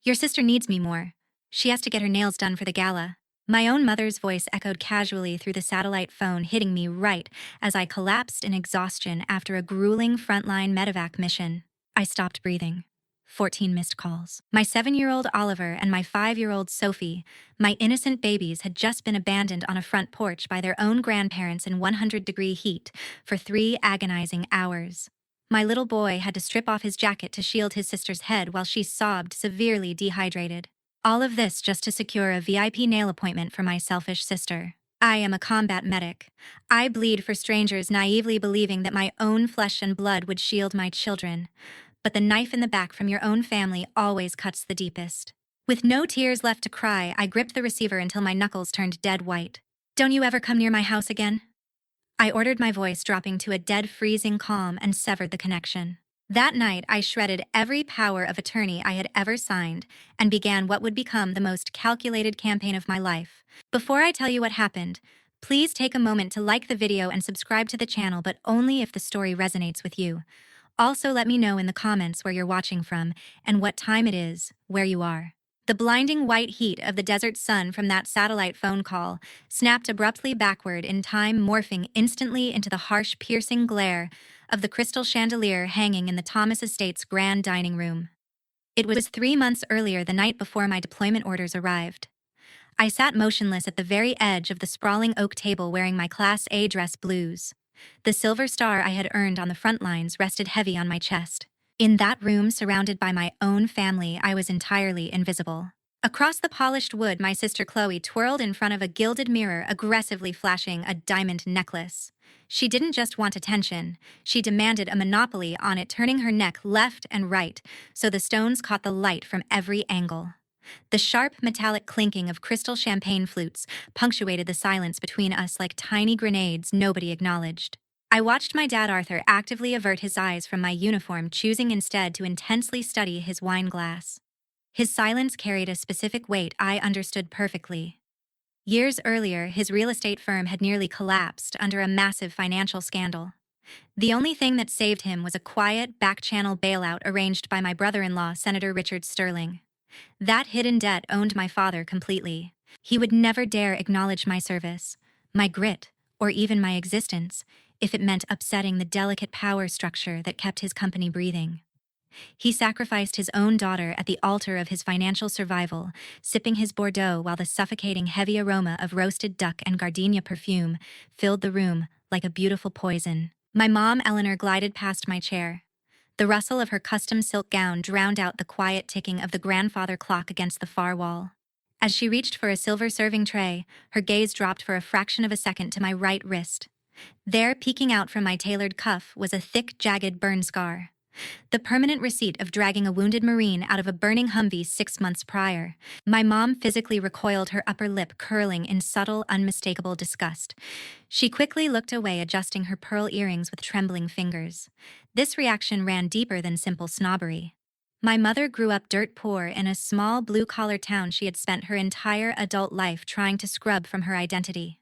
Your sister needs me more. She has to get her nails done for the gala. My own mother's voice echoed casually through the satellite phone, hitting me right as I collapsed in exhaustion after a grueling frontline medevac mission. I stopped breathing. 14 missed calls. My 7-year-old Oliver and my 5-year-old Sophie, my innocent babies, had just been abandoned on a front porch by their own grandparents in 100-degree heat for 3 agonizing hours. My little boy had to strip off his jacket to shield his sister's head while she sobbed, severely dehydrated. All of this just to secure a VIP nail appointment for my selfish sister. I am a combat medic. I bleed for strangers, naively believing that my own flesh and blood would shield my children. But the knife in the back from your own family always cuts the deepest. With no tears left to cry, I gripped the receiver until my knuckles turned dead white. "Don't you ever come near my house again?" I ordered, my voice dropping to a dead freezing calm, and severed the connection. That night, I shredded every power of attorney I had ever signed and began what would become the most calculated campaign of my life. Before I tell you what happened, please take a moment to like the video and subscribe to the channel, but only if the story resonates with you. Also, let me know in the comments where you're watching from and what time it is, where you are. The blinding white heat of the desert sun from that satellite phone call snapped abruptly backward in time, morphing instantly into the harsh, piercing glare of the crystal chandelier hanging in the Thomas Estates grand dining room. It was 3 months earlier, the night before my deployment orders arrived. I sat motionless at the very edge of the sprawling oak table, wearing my Class A dress blues. The silver star I had earned on the front lines rested heavy on my chest. In that room, surrounded by my own family, I was entirely invisible. Across the polished wood, my sister Chloe twirled in front of a gilded mirror, aggressively flashing a diamond necklace. She didn't just want attention, she demanded a monopoly on it, turning her neck left and right so the stones caught the light from every angle. The sharp, metallic clinking of crystal champagne flutes punctuated the silence between us like tiny grenades nobody acknowledged. I watched my dad Arthur actively avert his eyes from my uniform, choosing instead to intensely study his wine glass. His silence carried a specific weight I understood perfectly. Years earlier, his real estate firm had nearly collapsed under a massive financial scandal. The only thing that saved him was a quiet, back-channel bailout arranged by my brother-in-law, Senator Richard Sterling. That hidden debt owned my father completely. He would never dare acknowledge my service, my grit, or even my existence, if it meant upsetting the delicate power structure that kept his company breathing. He sacrificed his own daughter at the altar of his financial survival, sipping his Bordeaux while the suffocating heavy aroma of roasted duck and gardenia perfume filled the room like a beautiful poison. My mom, Eleanor, glided past my chair. The rustle of her custom silk gown drowned out the quiet ticking of the grandfather clock against the far wall. As she reached for a silver serving tray, her gaze dropped for a fraction of a second to my right wrist. There, peeking out from my tailored cuff, was a thick, jagged burn scar. The permanent receipt of dragging a wounded Marine out of a burning Humvee 6 months prior. My mom physically recoiled, her upper lip curling in subtle, unmistakable disgust. She quickly looked away, adjusting her pearl earrings with trembling fingers. This reaction ran deeper than simple snobbery. My mother grew up dirt poor in a small blue-collar town she had spent her entire adult life trying to scrub from her identity.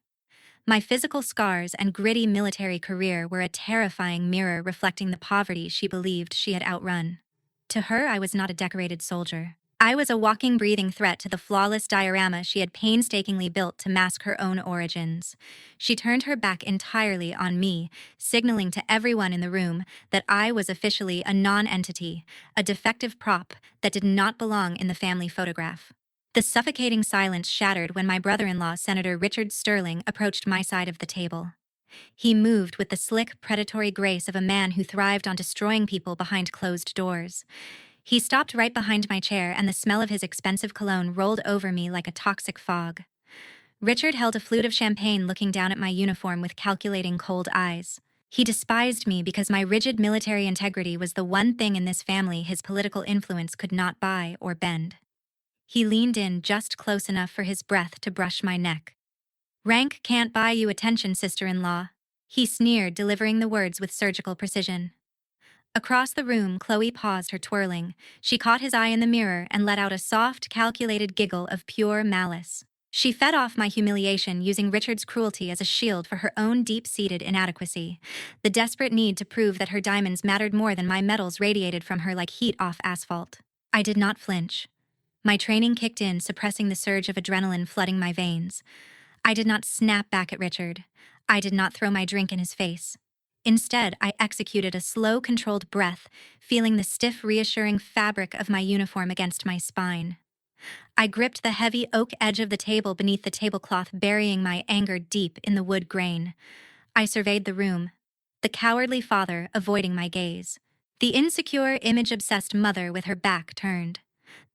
My physical scars and gritty military career were a terrifying mirror reflecting the poverty she believed she had outrun. To her, I was not a decorated soldier. I was a walking, breathing threat to the flawless diorama she had painstakingly built to mask her own origins. She turned her back entirely on me, signaling to everyone in the room that I was officially a non-entity, a defective prop that did not belong in the family photograph. The suffocating silence shattered when my brother-in-law, Senator Richard Sterling, approached my side of the table. He moved with the slick, predatory grace of a man who thrived on destroying people behind closed doors. He stopped right behind my chair, and the smell of his expensive cologne rolled over me like a toxic fog. Richard held a flute of champagne, looking down at my uniform with calculating, cold eyes. He despised me because my rigid military integrity was the one thing in this family his political influence could not buy or bend. He leaned in just close enough for his breath to brush my neck. "Rank can't buy you attention, sister-in-law," he sneered, delivering the words with surgical precision. Across the room, Chloe paused her twirling. She caught his eye in the mirror and let out a soft, calculated giggle of pure malice. She fed off my humiliation, using Richard's cruelty as a shield for her own deep-seated inadequacy. The desperate need to prove that her diamonds mattered more than my metals radiated from her like heat off asphalt. I did not flinch. My training kicked in, suppressing the surge of adrenaline flooding my veins. I did not snap back at Richard. I did not throw my drink in his face. Instead, I executed a slow, controlled breath, feeling the stiff, reassuring fabric of my uniform against my spine. I gripped the heavy oak edge of the table beneath the tablecloth, burying my anger deep in the wood grain. I surveyed the room, the cowardly father avoiding my gaze, the insecure, image obsessed mother with her back turned,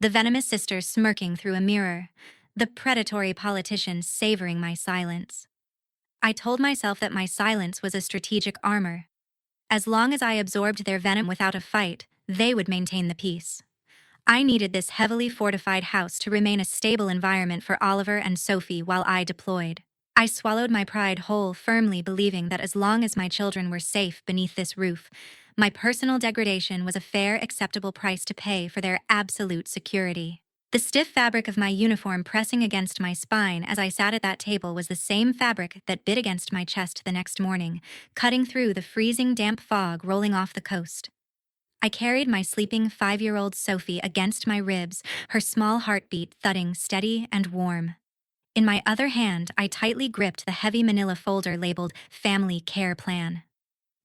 the venomous sister smirking through a mirror, the predatory politician savoring my silence. I told myself that my silence was a strategic armor. As long as I absorbed their venom without a fight, they would maintain the peace. I needed this heavily fortified house to remain a stable environment for Oliver and Sophie while I deployed. I swallowed my pride whole, firmly believing that as long as my children were safe beneath this roof, my personal degradation was a fair, acceptable price to pay for their absolute security. The stiff fabric of my uniform pressing against my spine as I sat at that table was the same fabric that bit against my chest the next morning, cutting through the freezing damp fog rolling off the coast. I carried my sleeping 5-year-old Sophie against my ribs, her small heartbeat thudding steady and warm. In my other hand, I tightly gripped the heavy manila folder labeled Family Care Plan.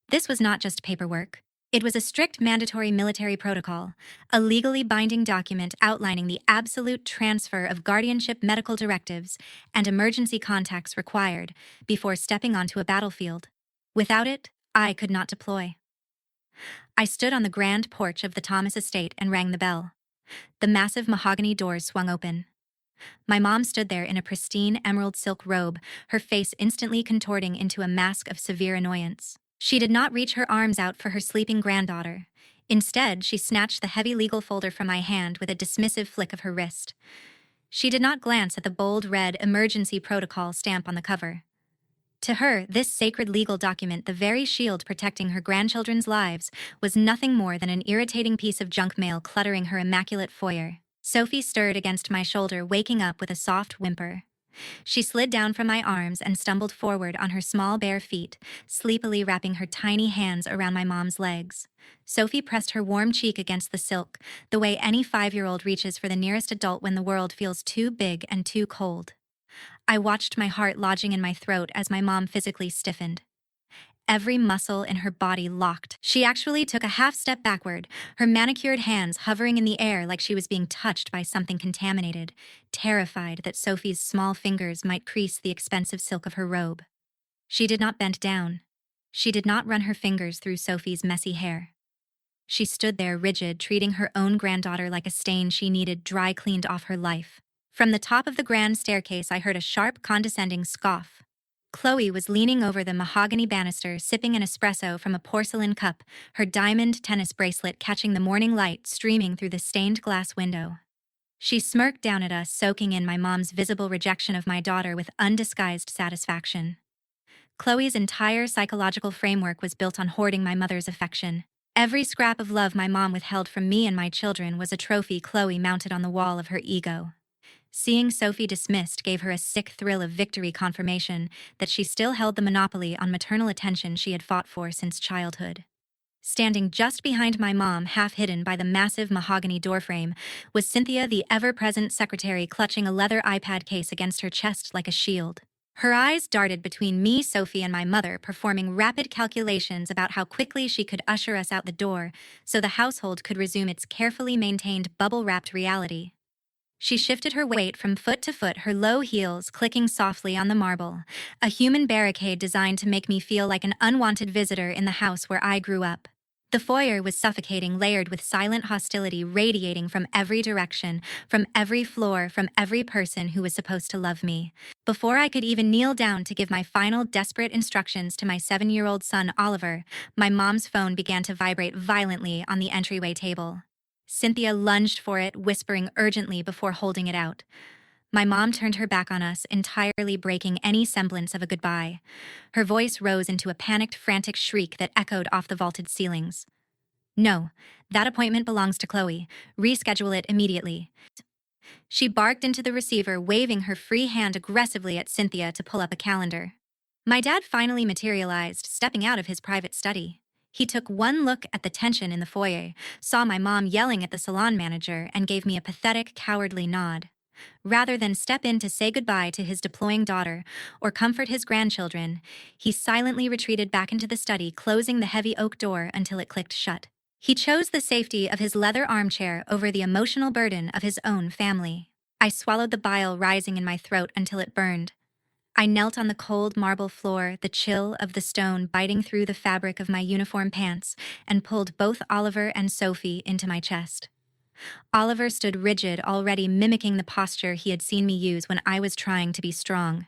This was not just paperwork. It was a strict mandatory military protocol, a legally binding document outlining the absolute transfer of guardianship medical directives and emergency contacts required before stepping onto a battlefield. Without it, I could not deploy. I stood on the grand porch of the Thomas estate and rang the bell. The massive mahogany doors swung open. My mom stood there in a pristine emerald silk robe, her face instantly contorting into a mask of severe annoyance. She did not reach her arms out for her sleeping granddaughter. Instead, she snatched the heavy legal folder from my hand with a dismissive flick of her wrist. She did not glance at the bold red emergency protocol stamp on the cover. To her, this sacred legal document, the very shield protecting her grandchildren's lives, was nothing more than an irritating piece of junk mail cluttering her immaculate foyer. Sophie stirred against my shoulder, waking up with a soft whimper. She slid down from my arms and stumbled forward on her small bare feet, sleepily wrapping her tiny hands around my mom's legs. Sophie pressed her warm cheek against the silk, the way any 5-year-old reaches for the nearest adult when the world feels too big and too cold. I watched my heart lodging in my throat as my mom physically stiffened. Every muscle in her body locked. She actually took a half step backward, her manicured hands hovering in the air like she was being touched by something contaminated, terrified that Sophie's small fingers might crease the expensive silk of her robe. She did not bend down. She did not run her fingers through Sophie's messy hair. She stood there rigid, treating her own granddaughter like a stain she needed dry cleaned off her life. From the top of the grand staircase, I heard a sharp, condescending scoff. Chloe was leaning over the mahogany banister, sipping an espresso from a porcelain cup, her diamond tennis bracelet catching the morning light streaming through the stained glass window. She smirked down at us, soaking in my mom's visible rejection of my daughter with undisguised satisfaction. Chloe's entire psychological framework was built on hoarding my mother's affection. Every scrap of love my mom withheld from me and my children was a trophy Chloe mounted on the wall of her ego. Seeing Sophie dismissed gave her a sick thrill of victory, confirmation that she still held the monopoly on maternal attention she had fought for since childhood. Standing just behind my mom, half hidden by the massive mahogany doorframe, was Cynthia, the ever-present secretary, clutching a leather iPad case against her chest like a shield. Her eyes darted between me, Sophie, and my mother, performing rapid calculations about how quickly she could usher us out the door so the household could resume its carefully maintained bubble-wrapped reality. She shifted her weight from foot to foot, her low heels clicking softly on the marble, a human barricade designed to make me feel like an unwanted visitor in the house where I grew up. The foyer was suffocating, layered with silent hostility radiating from every direction, from every floor, from every person who was supposed to love me. Before I could even kneel down to give my final desperate instructions to my 7-year-old son Oliver, my mom's phone began to vibrate violently on the entryway table. Cynthia lunged for it, whispering urgently before holding it out. My mom turned her back on us, entirely breaking any semblance of a goodbye. Her voice rose into a panicked, frantic shriek that echoed off the vaulted ceilings. "No, that appointment belongs to Chloe. Reschedule it immediately." She barked into the receiver, waving her free hand aggressively at Cynthia to pull up a calendar. My dad finally materialized, stepping out of his private study. He took one look at the tension in the foyer, saw my mom yelling at the salon manager, and gave me a pathetic, cowardly nod. Rather than step in to say goodbye to his deploying daughter or comfort his grandchildren, he silently retreated back into the study, closing the heavy oak door until it clicked shut. He chose the safety of his leather armchair over the emotional burden of his own family. I swallowed the bile rising in my throat until it burned. I knelt on the cold marble floor, the chill of the stone biting through the fabric of my uniform pants, and pulled both Oliver and Sophie into my chest. Oliver stood rigid, already mimicking the posture he had seen me use when I was trying to be strong.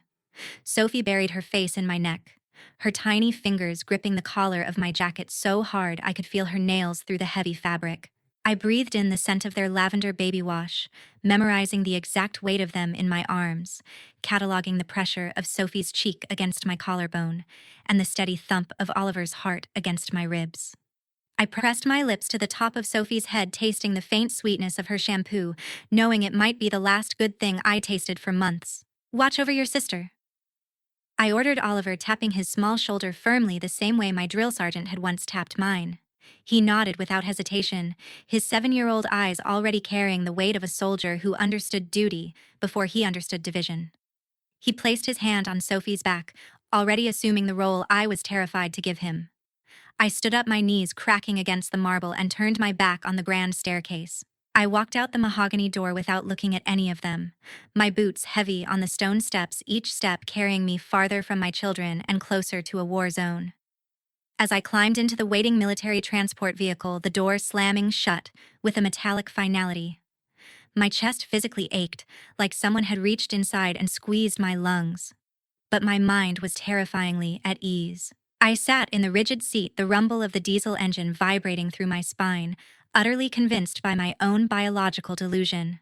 Sophie buried her face in my neck, her tiny fingers gripping the collar of my jacket so hard I could feel her nails through the heavy fabric. I breathed in the scent of their lavender baby wash, memorizing the exact weight of them in my arms, cataloging the pressure of Sophie's cheek against my collarbone, and the steady thump of Oliver's heart against my ribs. I pressed my lips to the top of Sophie's head, tasting the faint sweetness of her shampoo, knowing it might be the last good thing I tasted for months. Watch over your sister, I ordered Oliver, tapping his small shoulder firmly the same way my drill sergeant had once tapped mine. He nodded without hesitation, his 7-year-old eyes already carrying the weight of a soldier who understood duty before he understood division. He placed his hand on Sophie's back, already assuming the role I was terrified to give him. I stood up, my knees cracking against the marble, and turned my back on the grand staircase. I walked out the mahogany door without looking at any of them, my boots heavy on the stone steps, each step carrying me farther from my children and closer to a war zone. As I climbed into the waiting military transport vehicle, the door slamming shut with a metallic finality. My chest physically ached, like someone had reached inside and squeezed my lungs. But my mind was terrifyingly at ease. I sat in the rigid seat, the rumble of the diesel engine vibrating through my spine, utterly convinced by my own biological delusion.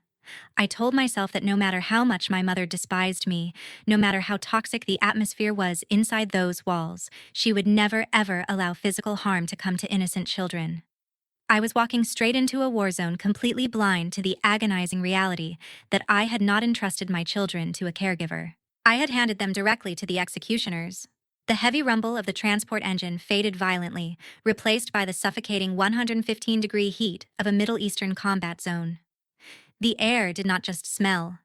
I told myself that no matter how much my mother despised me, no matter how toxic the atmosphere was inside those walls, she would never ever allow physical harm to come to innocent children. I was walking straight into a war zone, completely blind to the agonizing reality that I had not entrusted my children to a caregiver. I had handed them directly to the executioners. The heavy rumble of the transport engine faded violently, replaced by the suffocating 115-degree heat of a Middle Eastern combat zone. The air did not just smell.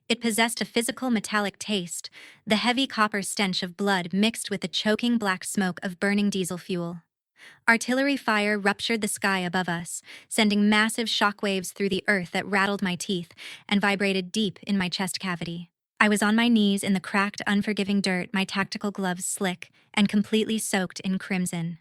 It possessed a physical metallic taste, the heavy copper stench of blood mixed with the choking black smoke of burning diesel fuel. Artillery fire ruptured the sky above us, sending massive shockwaves through the earth that rattled my teeth and vibrated deep in my chest cavity. I was on my knees in the cracked, unforgiving dirt, my tactical gloves slick and completely soaked in crimson.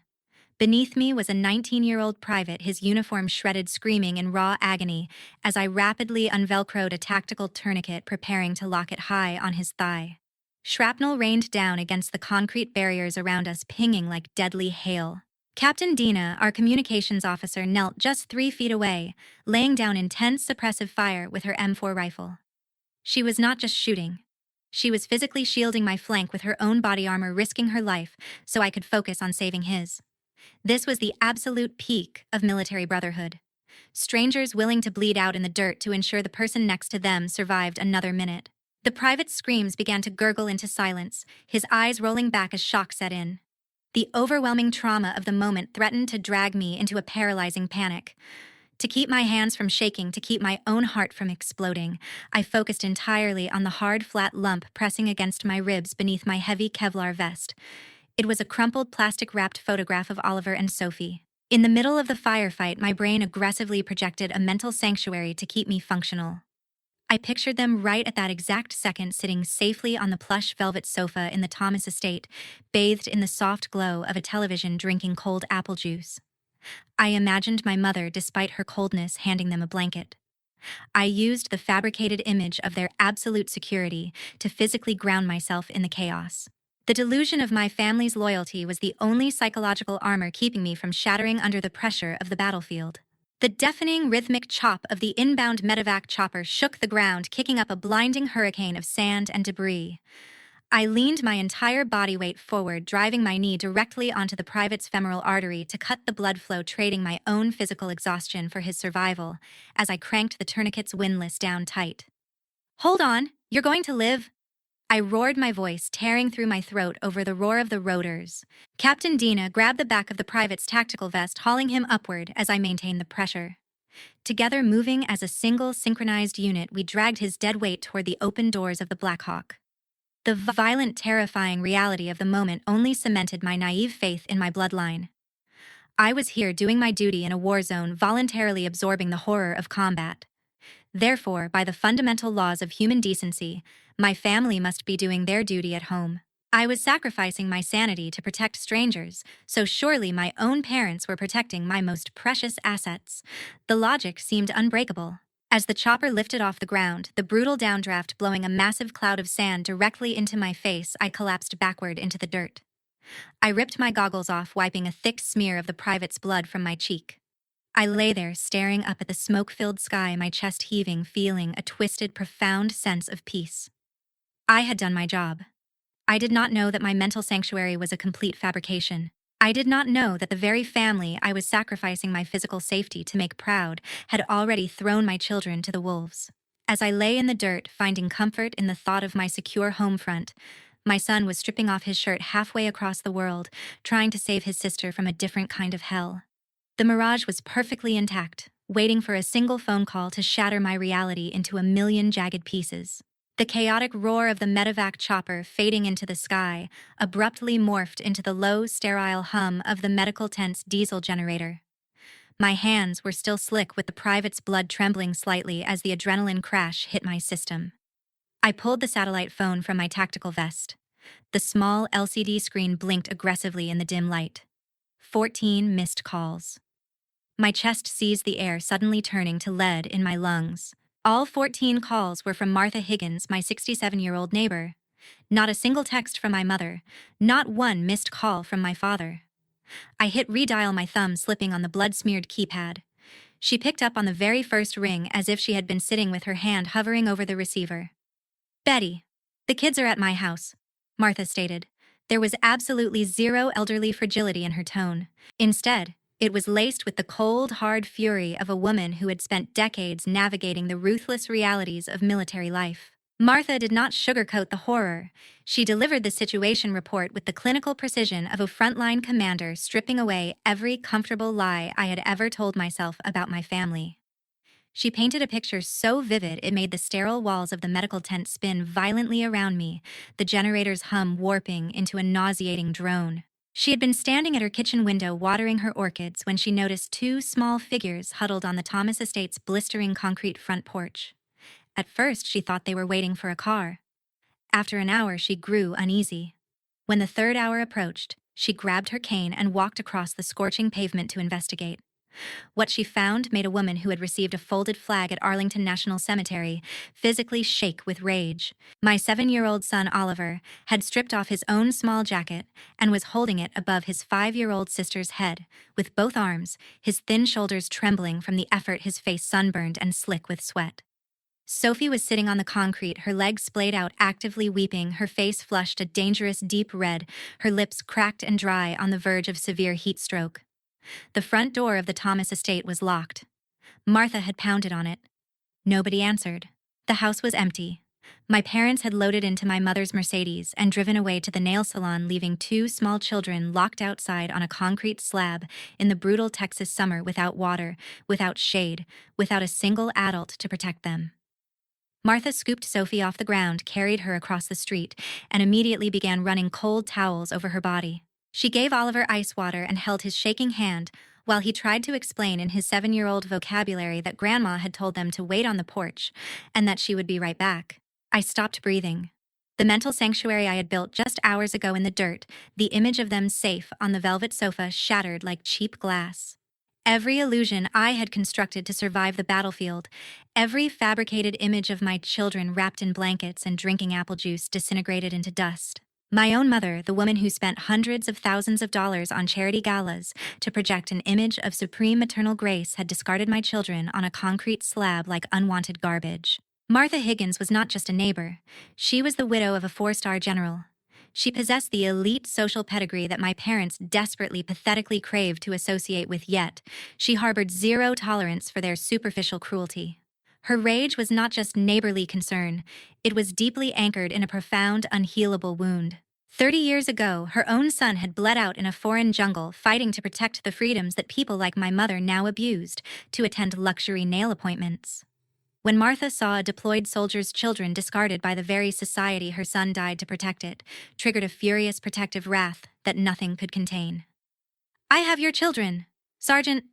Beneath me was a 19-year-old private, his uniform shredded, screaming in raw agony as I rapidly unvelcroed a tactical tourniquet, preparing to lock it high on his thigh. Shrapnel rained down against the concrete barriers around us, pinging like deadly hail. Captain Dina, our communications officer, knelt just 3 feet away, laying down intense suppressive fire with her M4 rifle. She was not just shooting. She was physically shielding my flank with her own body armor, risking her life so I could focus on saving his. This was the absolute peak of military brotherhood. Strangers willing to bleed out in the dirt to ensure the person next to them survived another minute. The private's screams began to gurgle into silence, his eyes rolling back as shock set in. The overwhelming trauma of the moment threatened to drag me into a paralyzing panic. To keep my hands from shaking, to keep my own heart from exploding, I focused entirely on the hard, flat lump pressing against my ribs beneath my heavy Kevlar vest. It was a crumpled, plastic-wrapped photograph of Oliver and Sophie. In the middle of the firefight, my brain aggressively projected a mental sanctuary to keep me functional. I pictured them right at that exact second, sitting safely on the plush velvet sofa in the Thomas estate, bathed in the soft glow of a television, drinking cold apple juice. I imagined my mother, despite her coldness, handing them a blanket. I used the fabricated image of their absolute security to physically ground myself in the chaos. The delusion of my family's loyalty was the only psychological armor keeping me from shattering under the pressure of the battlefield. The deafening, rhythmic chop of the inbound medevac chopper shook the ground, kicking up a blinding hurricane of sand and debris. I leaned my entire body weight forward, driving my knee directly onto the private's femoral artery to cut the blood flow, trading my own physical exhaustion for his survival as I cranked the tourniquet's windlass down tight. "Hold on, you're going to live," I roared my voice, tearing through my throat over the roar of the rotors. Captain Dina grabbed the back of the private's tactical vest, hauling him upward as I maintained the pressure. Together, moving as a single, synchronized unit, we dragged his dead weight toward the open doors of the Black Hawk. The violent, terrifying reality of the moment only cemented my naive faith in my bloodline. I was here doing my duty in a war zone, voluntarily absorbing the horror of combat. Therefore, by the fundamental laws of human decency, my family must be doing their duty at home. I was sacrificing my sanity to protect strangers, so surely my own parents were protecting my most precious assets. The logic seemed unbreakable. As the chopper lifted off the ground, the brutal downdraft blowing a massive cloud of sand directly into my face, I collapsed backward into the dirt. I ripped my goggles off, wiping a thick smear of the private's blood from my cheek. I lay there, staring up at the smoke-filled sky, my chest heaving, feeling a twisted, profound sense of peace. I had done my job. I did not know that my mental sanctuary was a complete fabrication. I did not know that the very family I was sacrificing my physical safety to make proud had already thrown my children to the wolves. As I lay in the dirt, finding comfort in the thought of my secure home front, my son was stripping off his shirt halfway across the world, trying to save his sister from a different kind of hell. The Mirage was perfectly intact, waiting for a single phone call to shatter my reality into a million jagged pieces. The chaotic roar of the medevac chopper fading into the sky abruptly morphed into the low, sterile hum of the medical tent's diesel generator. My hands were still slick with the private's blood trembling slightly as the adrenaline crash hit my system. I pulled the satellite phone from my tactical vest. The small LCD screen blinked aggressively in the dim light. 14 missed calls. My chest seized the air, suddenly turning to lead in my lungs. All 14 calls were from Martha Higgins, my 67-year-old neighbor. Not a single text from my mother, not one missed call from my father. I hit redial, my thumb slipping on the blood-smeared keypad. She picked up on the very first ring as if she had been sitting with her hand hovering over the receiver. "Betty, the kids are at my house," Martha stated. There was absolutely zero elderly fragility in her tone. Instead, it was laced with the cold, hard fury of a woman who had spent decades navigating the ruthless realities of military life. Martha did not sugarcoat the horror. She delivered the situation report with the clinical precision of a frontline commander, stripping away every comfortable lie I had ever told myself about my family. She painted a picture so vivid it made the sterile walls of the medical tent spin violently around me, the generator's hum warping into a nauseating drone. She had been standing at her kitchen window watering her orchids when she noticed two small figures huddled on the Thomas Estate's blistering concrete front porch. At first, she thought they were waiting for a car. After an hour, she grew uneasy. When the third hour approached, she grabbed her cane and walked across the scorching pavement to investigate. What she found made a woman who had received a folded flag at Arlington National Cemetery physically shake with rage. My 7-year-old son, Oliver, had stripped off his own small jacket and was holding it above his 5-year-old sister's head, with both arms, his thin shoulders trembling from the effort, his face sunburned and slick with sweat. Sophie was sitting on the concrete, her legs splayed out, actively weeping, her face flushed a dangerous deep red, her lips cracked and dry on the verge of severe heat stroke. The front door of the Thomas estate was locked. Martha had pounded on it. Nobody answered. The house was empty. My parents had loaded into my mother's Mercedes and driven away to the nail salon, leaving two small children locked outside on a concrete slab in the brutal Texas summer, without water, without shade, without a single adult to protect them. Martha scooped Sophie off the ground, carried her across the street, and immediately began running cold towels over her body. She gave Oliver ice water and held his shaking hand while he tried to explain in his 7-year-old vocabulary that Grandma had told them to wait on the porch and that she would be right back. I stopped breathing. The mental sanctuary I had built just hours ago in the dirt, the image of them safe on the velvet sofa, shattered like cheap glass. Every illusion I had constructed to survive the battlefield, every fabricated image of my children wrapped in blankets and drinking apple juice, disintegrated into dust. My own mother, the woman who spent hundreds of thousands of dollars on charity galas to project an image of supreme maternal grace, had discarded my children on a concrete slab like unwanted garbage. Martha Higgins was not just a neighbor. She was the widow of a 4-star general. She possessed the elite social pedigree that my parents desperately, pathetically craved to associate with, yet she harbored zero tolerance for their superficial cruelty. Her rage was not just neighborly concern, it was deeply anchored in a profound, unhealable wound. 30 years ago, her own son had bled out in a foreign jungle fighting to protect the freedoms that people like my mother now abused to attend luxury nail appointments. When Martha saw a deployed soldier's children discarded by the very society her son died to protect it, triggered a furious protective wrath that nothing could contain. I have your children, Sergeant.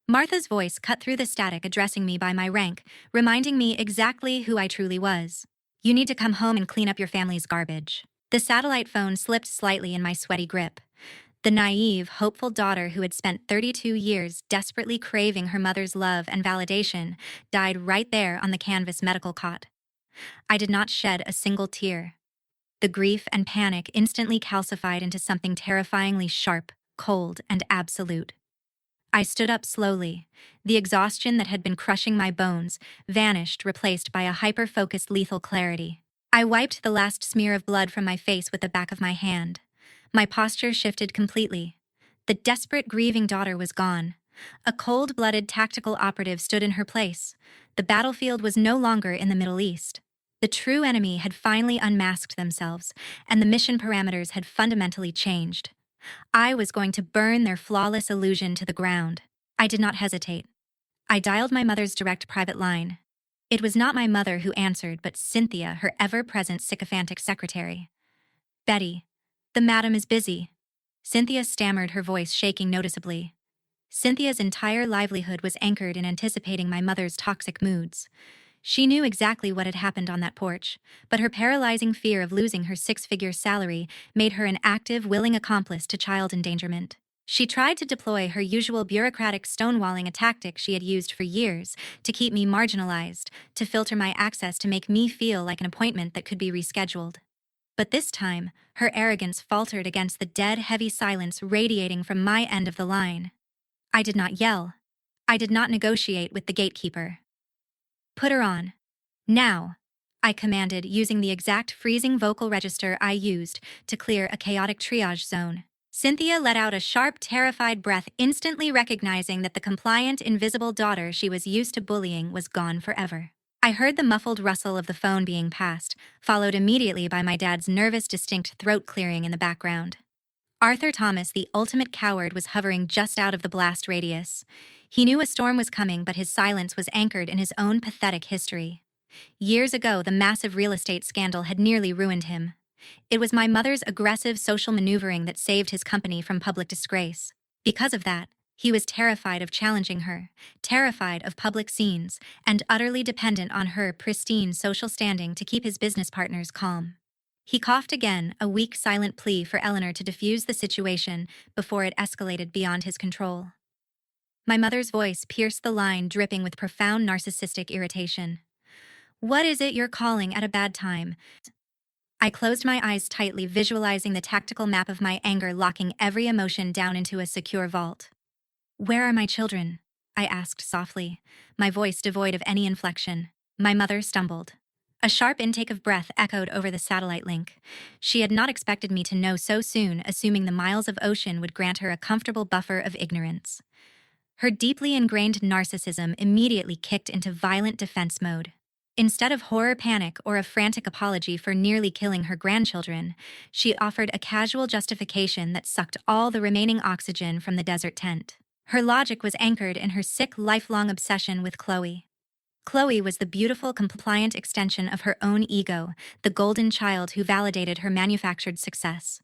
Martha's voice cut through the static, addressing me by my rank, reminding me exactly who I truly was. You need to come home and clean up your family's garbage. The satellite phone slipped slightly in my sweaty grip. The naive, hopeful daughter who had spent 32 years desperately craving her mother's love and validation died right there on the canvas medical cot. I did not shed a single tear. The grief and panic instantly calcified into something terrifyingly sharp, cold, and absolute. I stood up slowly. The exhaustion that had been crushing my bones vanished, replaced by a hyper-focused lethal clarity. I wiped the last smear of blood from my face with the back of my hand. My posture shifted completely. The desperate, grieving daughter was gone. A cold-blooded tactical operative stood in her place. The battlefield was no longer in the Middle East. The true enemy had finally unmasked themselves, and the mission parameters had fundamentally changed. I was going to burn their flawless illusion to the ground. I did not hesitate. I dialed my mother's direct private line. It was not my mother who answered, but Cynthia, her ever-present sycophantic secretary. Betty, the madam is busy. Cynthia stammered, her voice shaking noticeably. Cynthia's entire livelihood was anchored in anticipating my mother's toxic moods. She knew exactly what had happened on that porch, but her paralyzing fear of losing her six-figure salary made her an active, willing accomplice to child endangerment. She tried to deploy her usual bureaucratic stonewalling, a tactic she had used for years, to keep me marginalized, to filter my access, to make me feel like an appointment that could be rescheduled. But this time, her arrogance faltered against the dead, heavy silence radiating from my end of the line. I did not yell. I did not negotiate with the gatekeeper. Put her on. Now, I commanded, using the exact freezing vocal register I used to clear a chaotic triage zone. Cynthia let out a sharp, terrified breath, instantly recognizing that the compliant, invisible daughter she was used to bullying was gone forever. I heard the muffled rustle of the phone being passed, followed immediately by my dad's nervous, distinct throat clearing in the background. Arthur Thomas, the ultimate coward, was hovering just out of the blast radius. He knew a storm was coming, but his silence was anchored in his own pathetic history. Years ago, the massive real estate scandal had nearly ruined him. It was my mother's aggressive social maneuvering that saved his company from public disgrace. Because of that, he was terrified of challenging her, terrified of public scenes, and utterly dependent on her pristine social standing to keep his business partners calm. He coughed again, a weak, silent plea for Eleanor to defuse the situation before it escalated beyond his control. My mother's voice pierced the line, dripping with profound narcissistic irritation. What is it you're calling at a bad time? I closed my eyes tightly, visualizing the tactical map of my anger, locking every emotion down into a secure vault. Where are my children? I asked softly, my voice devoid of any inflection. My mother stumbled. A sharp intake of breath echoed over the satellite link. She had not expected me to know so soon, assuming the miles of ocean would grant her a comfortable buffer of ignorance. Her deeply ingrained narcissism immediately kicked into violent defense mode. Instead of horror panic or a frantic apology for nearly killing her grandchildren, she offered a casual justification that sucked all the remaining oxygen from the desert tent. Her logic was anchored in her sick, lifelong obsession with Chloe. Chloe was the beautiful, compliant extension of her own ego, the golden child who validated her manufactured success.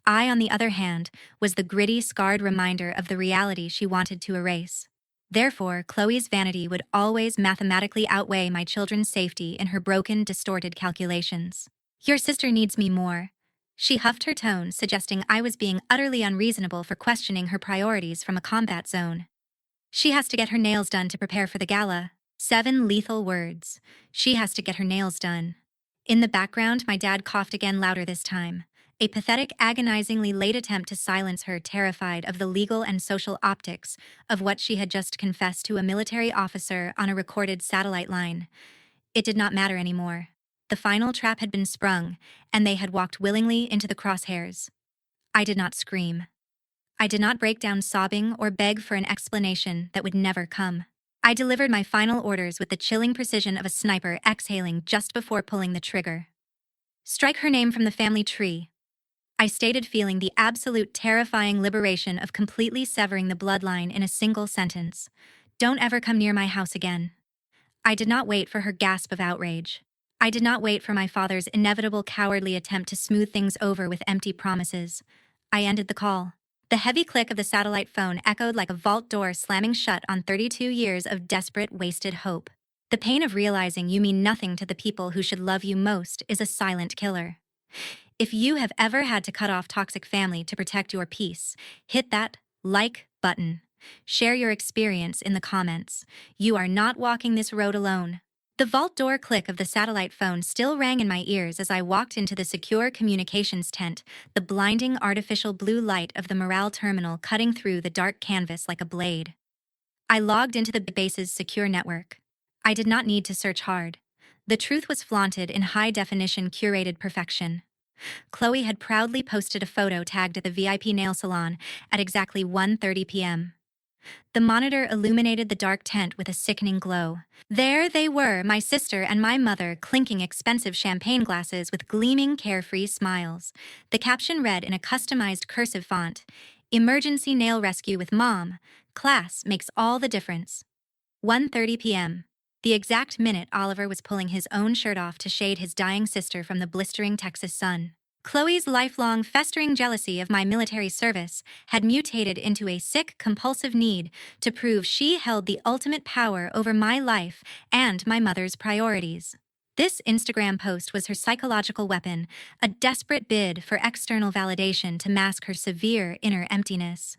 I, on the other hand, was the gritty, scarred reminder of the reality she wanted to erase. Therefore, Chloe's vanity would always mathematically outweigh my children's safety in her broken, distorted calculations. Your sister needs me more. She huffed, her tone suggesting I was being utterly unreasonable for questioning her priorities from a combat zone. She has to get her nails done to prepare for the gala. 7 lethal words. She has to get her nails done. In the background, my dad coughed again, louder this time. A pathetic, agonizingly late attempt to silence her, terrified of the legal and social optics of what she had just confessed to a military officer on a recorded satellite line. It did not matter anymore. The final trap had been sprung, and they had walked willingly into the crosshairs. I did not scream. I did not break down sobbing or beg for an explanation that would never come. I delivered my final orders with the chilling precision of a sniper exhaling just before pulling the trigger. Strike her name from the family tree, I stated, feeling the absolute terrifying liberation of completely severing the bloodline in a single sentence. Don't ever come near my house again. I did not wait for her gasp of outrage. I did not wait for my father's inevitable cowardly attempt to smooth things over with empty promises. I ended the call. The heavy click of the satellite phone echoed like a vault door slamming shut on 32 years of desperate, wasted hope. The pain of realizing you mean nothing to the people who should love you most is a silent killer. If you have ever had to cut off toxic family to protect your peace, hit that like button. Share your experience in the comments. You are not walking this road alone. The vault door click of the satellite phone still rang in my ears as I walked into the secure communications tent, the blinding artificial blue light of the Morale terminal cutting through the dark canvas like a blade. I logged into the base's secure network. I did not need to search hard. The truth was flaunted in high-definition curated perfection. Chloe had proudly posted a photo tagged at the VIP nail salon at exactly 1:30 p.m. The monitor illuminated the dark tent with a sickening glow. There they were, my sister and my mother, clinking expensive champagne glasses with gleaming, carefree smiles. The caption read in a customized cursive font, "Emergency nail rescue with mom. Class makes all the difference." 1:30 p.m. The exact minute Oliver was pulling his own shirt off to shade his dying sister from the blistering Texas sun. Chloe's lifelong, festering jealousy of my military service had mutated into a sick, compulsive need to prove she held the ultimate power over my life and my mother's priorities. This Instagram post was her psychological weapon, a desperate bid for external validation to mask her severe inner emptiness.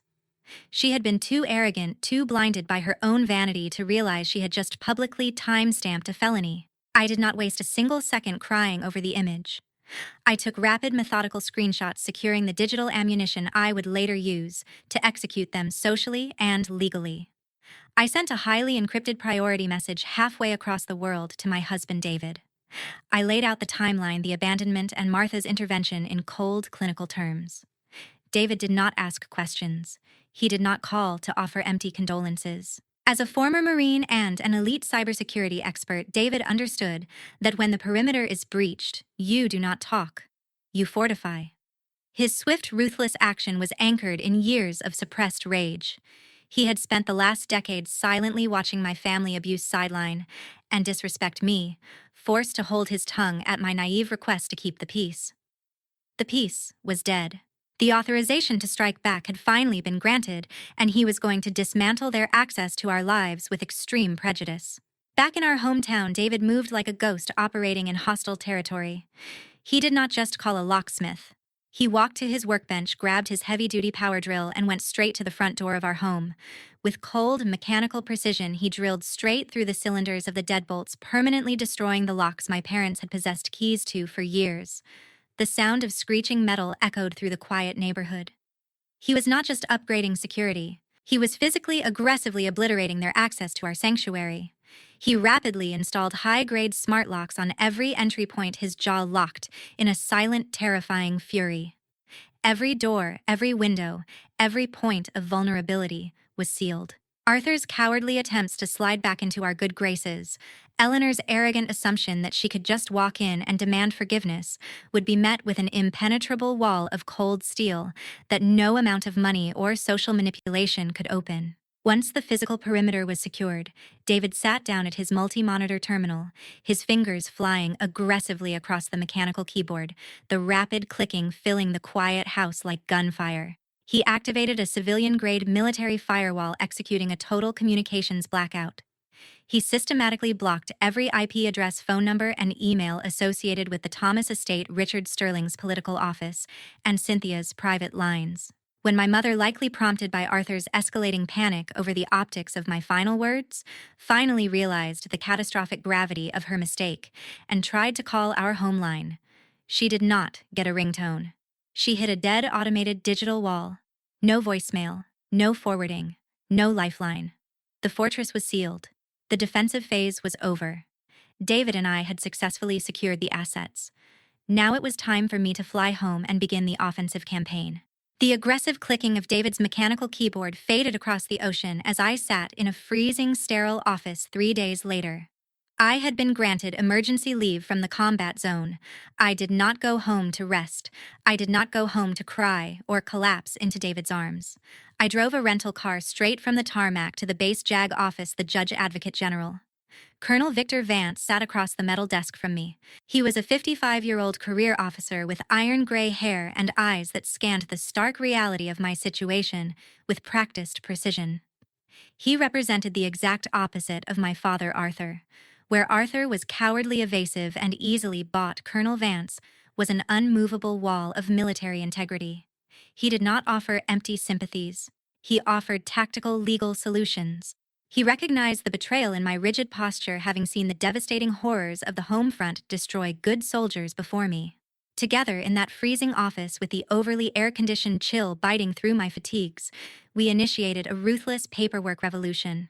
She had been too arrogant, too blinded by her own vanity to realize she had just publicly time-stamped a felony. I did not waste a single second crying over the image. I took rapid, methodical screenshots securing the digital ammunition I would later use to execute them socially and legally. I sent a highly encrypted priority message halfway across the world to my husband David. I laid out the timeline, the abandonment, and Martha's intervention in cold, clinical terms. David did not ask questions. He did not call to offer empty condolences. As a former Marine and an elite cybersecurity expert, David understood that when the perimeter is breached, you do not talk, you fortify. His swift, ruthless action was anchored in years of suppressed rage. He had spent the last decade silently watching my family abuse sideline and disrespect me, forced to hold his tongue at my naive request to keep the peace. The peace was dead. The authorization to strike back had finally been granted, and he was going to dismantle their access to our lives with extreme prejudice. Back in our hometown, David moved like a ghost operating in hostile territory. He did not just call a locksmith. He walked to his workbench, grabbed his heavy-duty power drill, and went straight to the front door of our home. With cold, mechanical precision, he drilled straight through the cylinders of the deadbolts, permanently destroying the locks my parents had possessed keys to for years. The sound of screeching metal echoed through the quiet neighborhood. He was not just upgrading security. He was physically, aggressively obliterating their access to our sanctuary. He rapidly installed high-grade smart locks on every entry point, his jaw locked in a silent, terrifying fury. Every door, every window, every point of vulnerability was sealed. Arthur's cowardly attempts to slide back into our good graces, Eleanor's arrogant assumption that she could just walk in and demand forgiveness, would be met with an impenetrable wall of cold steel that no amount of money or social manipulation could open. Once the physical perimeter was secured, David sat down at his multi-monitor terminal, his fingers flying aggressively across the mechanical keyboard, the rapid clicking filling the quiet house like gunfire. He activated a civilian-grade military firewall, executing a total communications blackout. He systematically blocked every IP address, phone number, and email associated with the Thomas estate, Richard Sterling's political office, and Cynthia's private lines. When my mother, likely prompted by Arthur's escalating panic over the optics of my final words, finally realized the catastrophic gravity of her mistake and tried to call our home line, she did not get a ringtone. She hit a dead automated digital wall. No voicemail, no forwarding, no lifeline. The fortress was sealed. The defensive phase was over. David and I had successfully secured the assets. Now it was time for me to fly home and begin the offensive campaign. The aggressive clicking of David's mechanical keyboard faded across the ocean as I sat in a freezing, sterile office 3 days later. I had been granted emergency leave from the combat zone. I did not go home to rest. I did not go home to cry or collapse into David's arms. I drove a rental car straight from the tarmac to the base JAG office, the Judge Advocate General. Colonel Victor Vance sat across the metal desk from me. He was a 55-year-old career officer with iron gray hair and eyes that scanned the stark reality of my situation with practiced precision. He represented the exact opposite of my father, Arthur. Where Arthur was cowardly evasive and easily bought, Colonel Vance was an unmovable wall of military integrity. He did not offer empty sympathies. He offered tactical legal solutions. He recognized the betrayal in my rigid posture, having seen the devastating horrors of the home front destroy good soldiers before me. Together in that freezing office with the overly air-conditioned chill biting through my fatigues, we initiated a ruthless paperwork revolution.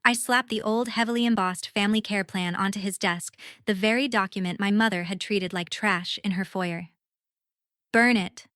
I slapped the old, heavily embossed family care plan onto his desk, the very document my mother had treated like trash in her foyer. "Burn it,"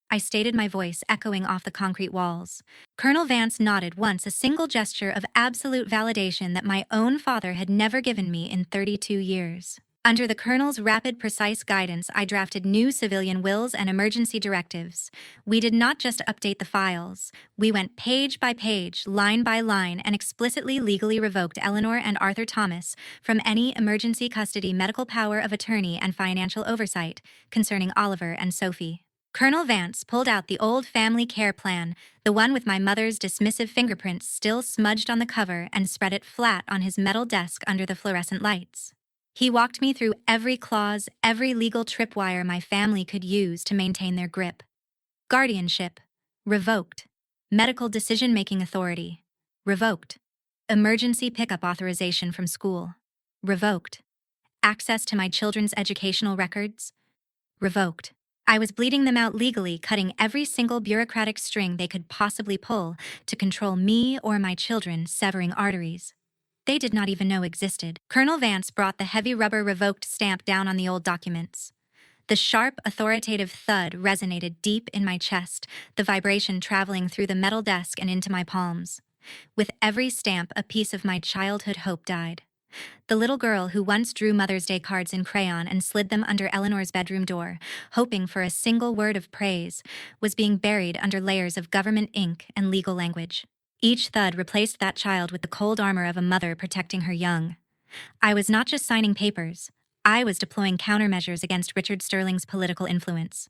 I stated, my voice echoing off the concrete walls. Colonel Vance nodded once, a single gesture of absolute validation that my own father had never given me in 32 years. Under the colonel's rapid, precise guidance, I drafted new civilian wills and emergency directives. We did not just update the files. We went page by page, line by line, and explicitly legally revoked Eleanor and Arthur Thomas from any emergency custody, medical power of attorney, and financial oversight concerning Oliver and Sophie. Colonel Vance pulled out the old family care plan, the one with my mother's dismissive fingerprints still smudged on the cover, and spread it flat on his metal desk under the fluorescent lights. He walked me through every clause, every legal tripwire my family could use to maintain their grip. Guardianship, revoked. Medical decision-making authority, revoked. Emergency pickup authorization from school, revoked. Access to my children's educational records, revoked. I was bleeding them out legally, cutting every single bureaucratic string they could possibly pull to control me or my children, severing arteries they did not even know existed. Colonel Vance brought the heavy rubber revoked stamp down on the old documents. The sharp, authoritative thud resonated deep in my chest, the vibration traveling through the metal desk and into my palms. With every stamp, a piece of my childhood hope died. The little girl who once drew Mother's Day cards in crayon and slid them under Eleanor's bedroom door, hoping for a single word of praise, was being buried under layers of government ink and legal language. Each thud replaced that child with the cold armor of a mother protecting her young. I was not just signing papers. I was deploying countermeasures against Richard Sterling's political influence.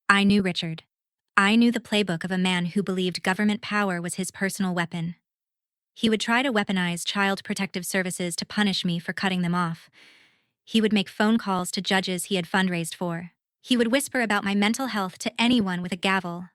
I knew Richard. I knew the playbook of a man who believed government power was his personal weapon. He would try to weaponize Child Protective Services to punish me for cutting them off. He would make phone calls to judges he had fundraised for. He would whisper about my mental health to anyone with a gavel.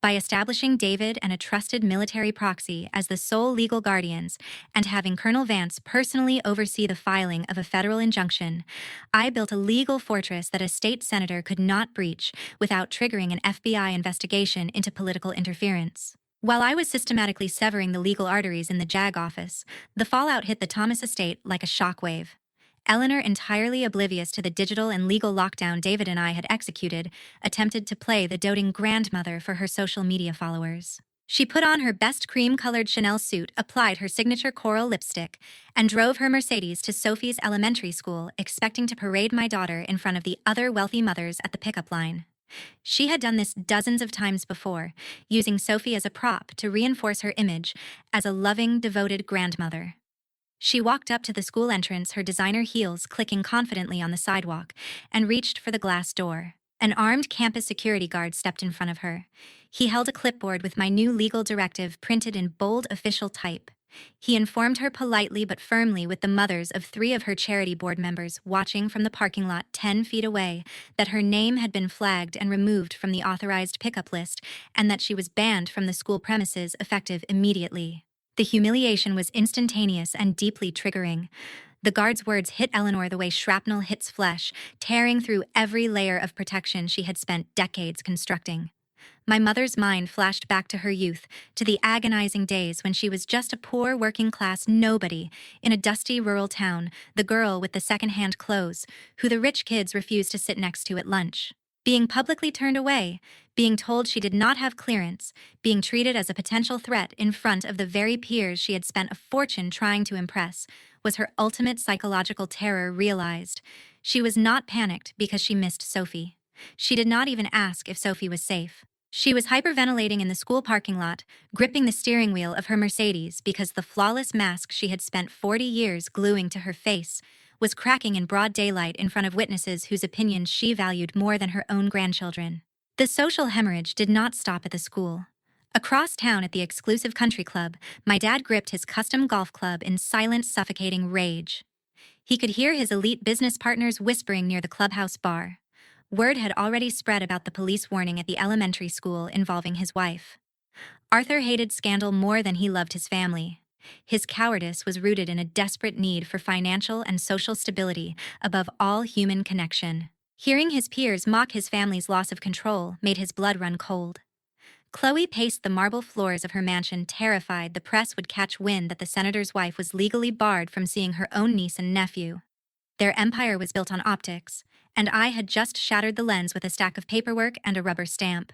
By establishing David and a trusted military proxy as the sole legal guardians and having Colonel Vance personally oversee the filing of a federal injunction, I built a legal fortress that a state senator could not breach without triggering an FBI investigation into political interference. While I was systematically severing the legal arteries in the JAG office, the fallout hit the Thomas estate like a shockwave. Eleanor, entirely oblivious to the digital and legal lockdown David and I had executed, attempted to play the doting grandmother for her social media followers. She put on her best cream-colored Chanel suit, applied her signature coral lipstick, and drove her Mercedes to Sophie's elementary school, expecting to parade my daughter in front of the other wealthy mothers at the pickup line. She had done this dozens of times before, using Sophie as a prop to reinforce her image as a loving, devoted grandmother. She walked up to the school entrance, her designer heels clicking confidently on the sidewalk, and reached for the glass door. An armed campus security guard stepped in front of her. He held a clipboard with my new legal directive printed in bold official type. He informed her politely but firmly, with the mothers of 3 of her charity board members watching from the parking lot 10 feet away, that her name had been flagged and removed from the authorized pickup list, and that she was banned from the school premises effective immediately. The humiliation was instantaneous and deeply triggering. The guard's words hit Eleanor the way shrapnel hits flesh, tearing through every layer of protection she had spent decades constructing. My mother's mind flashed back to her youth, to the agonizing days when she was just a poor working-class nobody in a dusty rural town, the girl with the second-hand clothes, who the rich kids refused to sit next to at lunch. Being publicly turned away, being told she did not have clearance, being treated as a potential threat in front of the very peers she had spent a fortune trying to impress, was her ultimate psychological terror realized. She was not panicked because she missed Sophie. She did not even ask if Sophie was safe. She was hyperventilating in the school parking lot, gripping the steering wheel of her Mercedes because the flawless mask she had spent 40 years gluing to her face was cracking in broad daylight in front of witnesses whose opinions she valued more than her own grandchildren. The social hemorrhage did not stop at the school. Across town at the exclusive country club, my dad gripped his custom golf club in silent, suffocating rage. He could hear his elite business partners whispering near the clubhouse bar. Word had already spread about the police warning at the elementary school involving his wife. Arthur hated scandal more than he loved his family. His cowardice was rooted in a desperate need for financial and social stability above all human connection. Hearing his peers mock his family's loss of control made his blood run cold. Chloe paced the marble floors of her mansion, terrified the press would catch wind that the senator's wife was legally barred from seeing her own niece and nephew. Their empire was built on optics, and I had just shattered the lens with a stack of paperwork and a rubber stamp.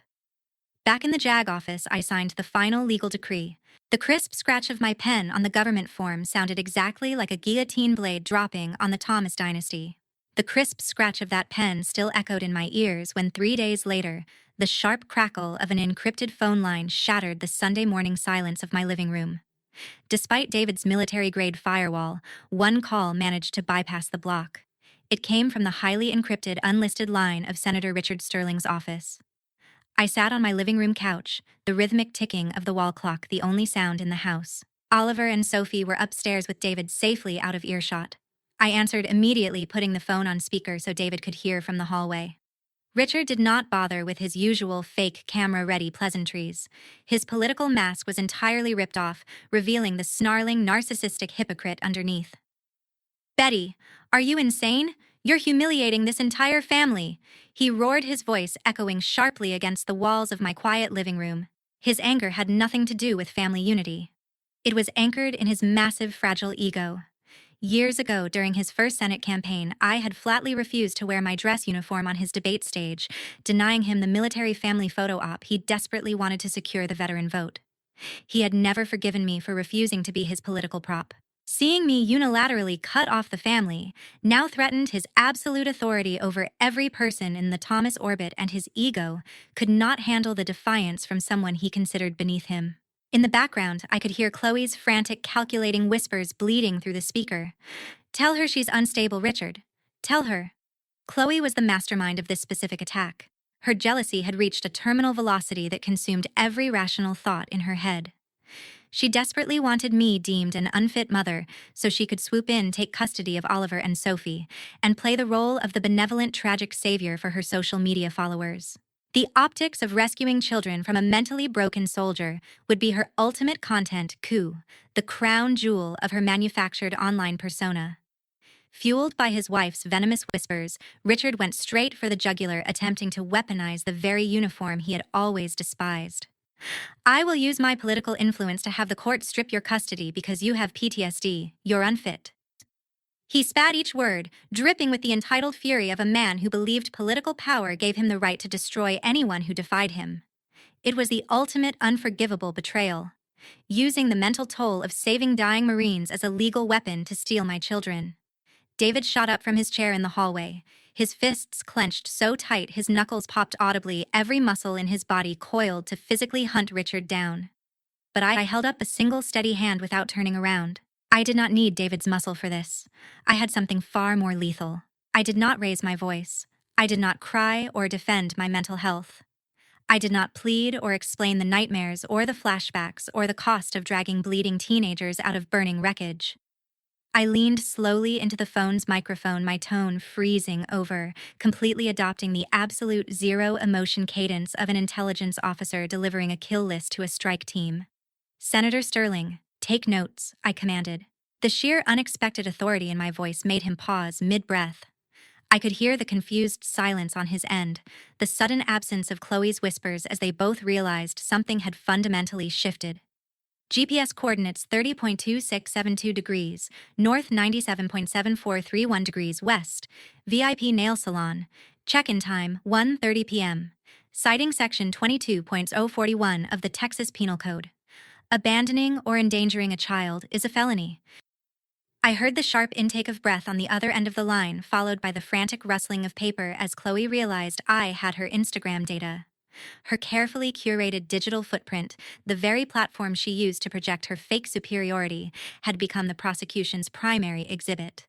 Back in the JAG office, I signed the final legal decree. The crisp scratch of my pen on the government form sounded exactly like a guillotine blade dropping on the Thomas dynasty. The crisp scratch of that pen still echoed in my ears when 3 days later, the sharp crackle of an encrypted phone line shattered the Sunday morning silence of my living room. Despite David's military-grade firewall, one call managed to bypass the block. It came from the highly encrypted unlisted line of Senator Richard Sterling's office. I sat on my living room couch, the rhythmic ticking of the wall clock the only sound in the house. Oliver and Sophie were upstairs with David safely out of earshot. I answered immediately, putting the phone on speaker so David could hear from the hallway. Richard did not bother with his usual fake camera-ready pleasantries. His political mask was entirely ripped off, revealing the snarling, narcissistic hypocrite underneath. "Betty, are you insane? You're humiliating this entire family," he roared, his voice echoing sharply against the walls of my quiet living room. His anger had nothing to do with family unity. It was anchored in his massive, fragile ego. Years ago, during his first Senate campaign, I had flatly refused to wear my dress uniform on his debate stage, denying him the military family photo op he desperately wanted to secure the veteran vote. He had never forgiven me for refusing to be his political prop. Seeing me unilaterally cut off the family now threatened his absolute authority over every person in the Thomas orbit, and his ego could not handle the defiance from someone he considered beneath him. In the background, I could hear Chloe's frantic, calculating whispers bleeding through the speaker. "Tell her she's unstable, Richard. Tell her." Chloe was the mastermind of this specific attack. Her jealousy had reached a terminal velocity that consumed every rational thought in her head. She desperately wanted me deemed an unfit mother so she could swoop in, take custody of Oliver and Sophie, and play the role of the benevolent, tragic savior for her social media followers. The optics of rescuing children from a mentally broken soldier would be her ultimate content coup, the crown jewel of her manufactured online persona. Fueled by his wife's venomous whispers, Richard went straight for the jugular, attempting to weaponize the very uniform he had always despised. "I will use my political influence to have the court strip your custody because you have PTSD. You're unfit." He spat each word, dripping with the entitled fury of a man who believed political power gave him the right to destroy anyone who defied him. It was the ultimate unforgivable betrayal, using the mental toll of saving dying Marines as a legal weapon to steal my children. David shot up from his chair in the hallway, his fists clenched so tight his knuckles popped audibly, every muscle in his body coiled to physically hunt Richard down. But I held up a single steady hand without turning around. I did not need David's muscle for this. I had something far more lethal. I did not raise my voice. I did not cry or defend my mental health. I did not plead or explain the nightmares or the flashbacks or the cost of dragging bleeding teenagers out of burning wreckage. I leaned slowly into the phone's microphone, my tone freezing over, completely adopting the absolute zero-emotion cadence of an intelligence officer delivering a kill list to a strike team. "Senator Sterling, take notes," I commanded. The sheer unexpected authority in my voice made him pause mid-breath. I could hear the confused silence on his end, the sudden absence of Chloe's whispers as they both realized something had fundamentally shifted. GPS coordinates 30.2672 degrees, north 97.7431 degrees west, VIP nail salon, Check-in time 1:30 p.m. Citing Section 22.041 of the Texas Penal Code. Abandoning or endangering a child is a felony. I heard the sharp intake of breath on the other end of the line, followed by the frantic rustling of paper as Chloe realized I had her Instagram data. Her carefully curated digital footprint, the very platform she used to project her fake superiority, had become the prosecution's primary exhibit.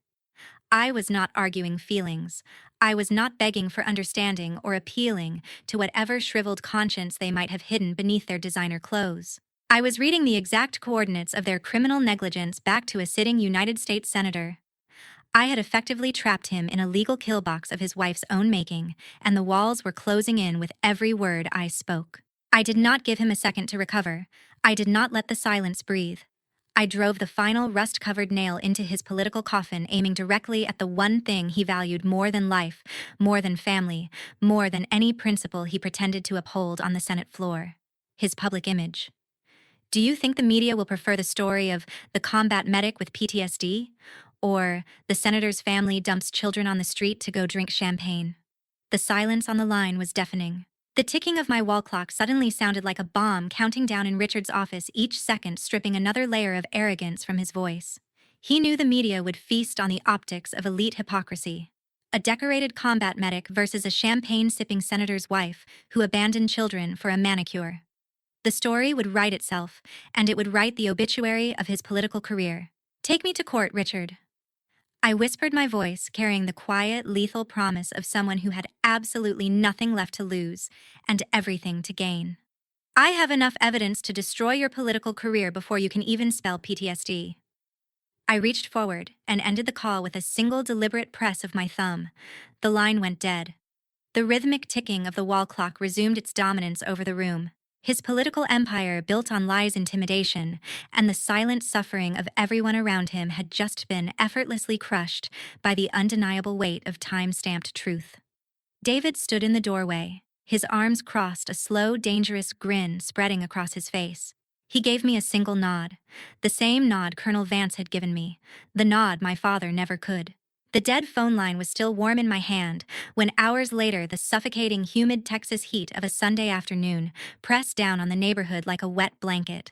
I was not arguing feelings. I was not begging for understanding or appealing to whatever shriveled conscience they might have hidden beneath their designer clothes. I was reading the exact coordinates of their criminal negligence back to a sitting United States senator. I had effectively trapped him in a legal kill box of his wife's own making, and the walls were closing in with every word I spoke. I did not give him a second to recover. I did not let the silence breathe. I drove the final rust-covered nail into his political coffin, aiming directly at the one thing he valued more than life, more than family, more than any principle he pretended to uphold on the Senate floor: his public image. Do you think the media will prefer the story of the combat medic with PTSD? Or the senator's family dumps children on the street to go drink champagne? The silence on the line was deafening. The ticking of my wall clock suddenly sounded like a bomb counting down in Richard's office, each second stripping another layer of arrogance from his voice. He knew the media would feast on the optics of elite hypocrisy. A decorated combat medic versus a champagne-sipping senator's wife who abandoned children for a manicure. The story would write itself, and it would write the obituary of his political career. "Take me to court, Richard." I whispered, my voice carrying the quiet, lethal promise of someone who had absolutely nothing left to lose and everything to gain. "I have enough evidence to destroy your political career before you can even spell PTSD." I reached forward and ended the call with a single deliberate press of my thumb. The line went dead. The rhythmic ticking of the wall clock resumed its dominance over the room. His political empire, built on lies, intimidation, and the silent suffering of everyone around him, had just been effortlessly crushed by the undeniable weight of time-stamped truth. David stood in the doorway, his arms crossed, a slow, dangerous grin spreading across his face. He gave me a single nod, the same nod Colonel Vance had given me, the nod my father never could. The dead phone line was still warm in my hand when, hours later, the suffocating, humid Texas heat of a Sunday afternoon pressed down on the neighborhood like a wet blanket.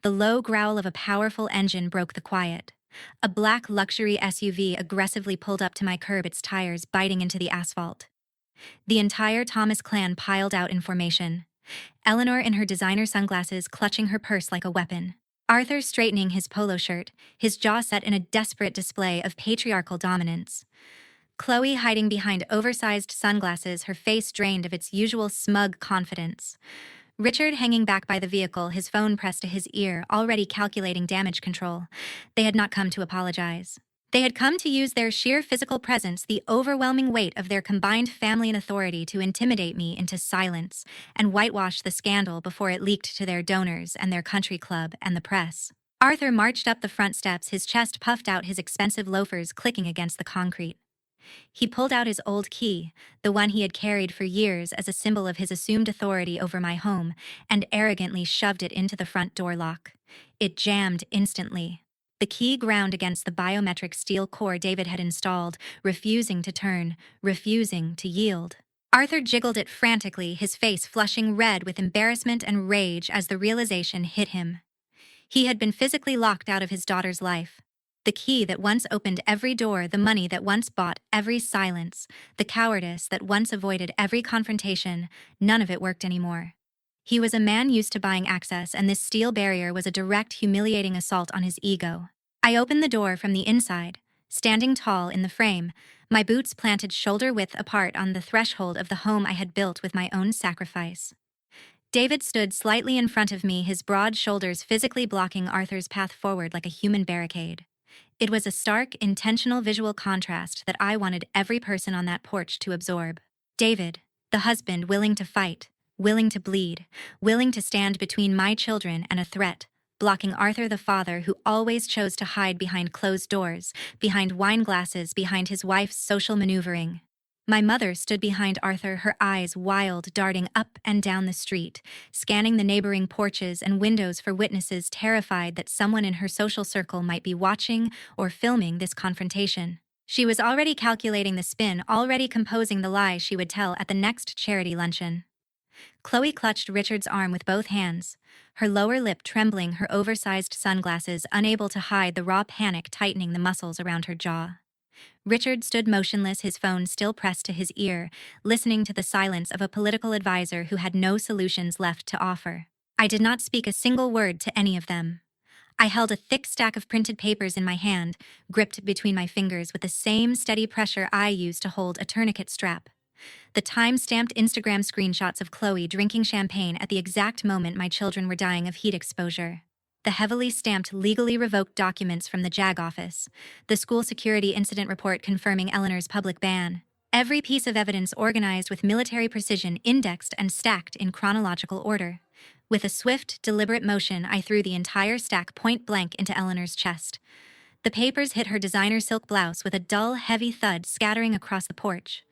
The low growl of a powerful engine broke the quiet. A black luxury SUV aggressively pulled up to my curb, its tires biting into the asphalt. The entire Thomas clan piled out in formation. Eleanor in her designer sunglasses clutching her purse like a weapon. Arthur straightening his polo shirt, his jaw set in a desperate display of patriarchal dominance. Chloe hiding behind oversized sunglasses, her face drained of its usual smug confidence. Richard hanging back by the vehicle, his phone pressed to his ear, already calculating damage control. They had not come to apologize. They had come to use their sheer physical presence, the overwhelming weight of their combined family and authority, to intimidate me into silence and whitewash the scandal before it leaked to their donors and their country club and the press. Arthur marched up the front steps, his chest puffed out, his expensive loafers clicking against the concrete. He pulled out his old key, the one he had carried for years as a symbol of his assumed authority over my home, and arrogantly shoved it into the front door lock. It jammed instantly. The key ground against the biometric steel core David had installed, refusing to turn, refusing to yield. Arthur jiggled it frantically, his face flushing red with embarrassment and rage as the realization hit him. He had been physically locked out of his daughter's life. The key that once opened every door, the money that once bought every silence, the cowardice that once avoided every confrontation, none of it worked anymore. He was a man used to buying access, and this steel barrier was a direct, humiliating assault on his ego. I opened the door from the inside, standing tall in the frame, my boots planted shoulder-width apart on the threshold of the home I had built with my own sacrifice. David stood slightly in front of me, his broad shoulders physically blocking Arthur's path forward like a human barricade. It was a stark, intentional visual contrast that I wanted every person on that porch to absorb. David, the husband willing to fight, willing to bleed, willing to stand between my children and a threat, blocking Arthur, the father who always chose to hide behind closed doors, behind wine glasses, behind his wife's social maneuvering. My mother stood behind Arthur, her eyes wild, darting up and down the street, scanning the neighboring porches and windows for witnesses, terrified that someone in her social circle might be watching or filming this confrontation. She was already calculating the spin, already composing the lie she would tell at the next charity luncheon. Chloe clutched Richard's arm with both hands, her lower lip trembling, her oversized sunglasses unable to hide the raw panic tightening the muscles around her jaw. Richard stood motionless, his phone still pressed to his ear, listening to the silence of a political advisor who had no solutions left to offer. I did not speak a single word to any of them. I held a thick stack of printed papers in my hand, gripped between my fingers with the same steady pressure I used to hold a tourniquet strap. The time-stamped Instagram screenshots of Chloe drinking champagne at the exact moment my children were dying of heat exposure. The heavily stamped, legally revoked documents from the JAG office. The school security incident report confirming Eleanor's public ban. Every piece of evidence organized with military precision, indexed and stacked in chronological order. With a swift, deliberate motion, I threw the entire stack point blank into Eleanor's chest. The papers hit her designer silk blouse with a dull, heavy thud scattering across the porch,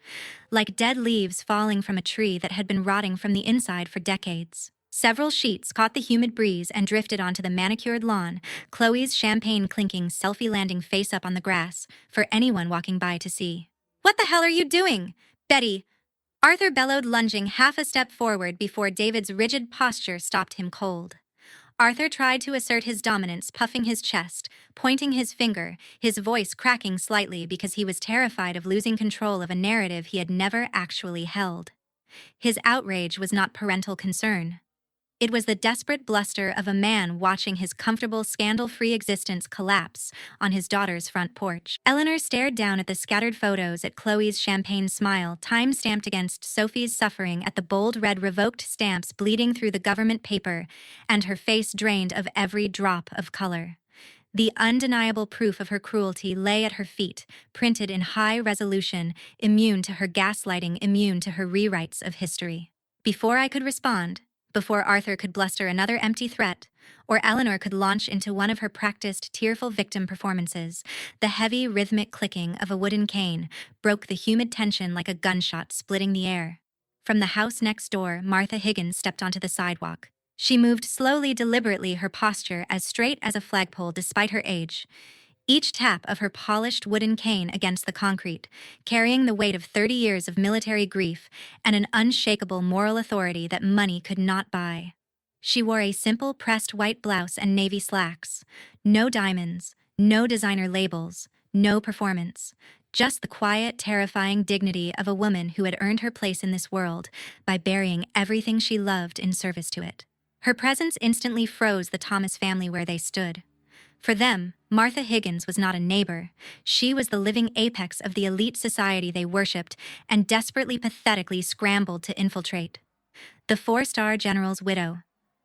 like dead leaves falling from a tree that had been rotting from the inside for decades. Several sheets caught the humid breeze and drifted onto the manicured lawn, Chloe's champagne clinking, selfie-landing face up on the grass, for anyone walking by to see. "What the hell are you doing, Betty?" Arthur bellowed, lunging half a step forward before David's rigid posture stopped him cold. Arthur tried to assert his dominance, puffing his chest, pointing his finger, his voice cracking slightly because he was terrified of losing control of a narrative he had never actually held. His outrage was not parental concern. It was the desperate bluster of a man watching his comfortable, scandal-free existence collapse on his daughter's front porch. Eleanor stared down at the scattered photos, at Chloe's champagne smile, time-stamped against Sophie's suffering, at the bold red revoked stamps bleeding through the government paper, and her face drained of every drop of color. The undeniable proof of her cruelty lay at her feet, printed in high resolution, immune to her gaslighting, immune to her rewrites of history. Before I could respond, before Arthur could bluster another empty threat, or Eleanor could launch into one of her practiced, tearful victim performances, the heavy, rhythmic clicking of a wooden cane broke the humid tension like a gunshot splitting the air. From the house next door, Martha Higgins stepped onto the sidewalk. She moved slowly, deliberately, her posture as straight as a flagpole despite her age. Each tap of her polished wooden cane against the concrete, carrying the weight of 30 years of military grief and an unshakable moral authority that money could not buy. She wore a simple pressed white blouse and navy slacks. No diamonds, no designer labels, no performance. Just the quiet, terrifying dignity of a woman who had earned her place in this world by burying everything she loved in service to it. Her presence instantly froze the Thomas family where they stood. For them, Martha Higgins was not a neighbor. She was the living apex of the elite society they worshipped and desperately, pathetically scrambled to infiltrate. The four-star general's widow.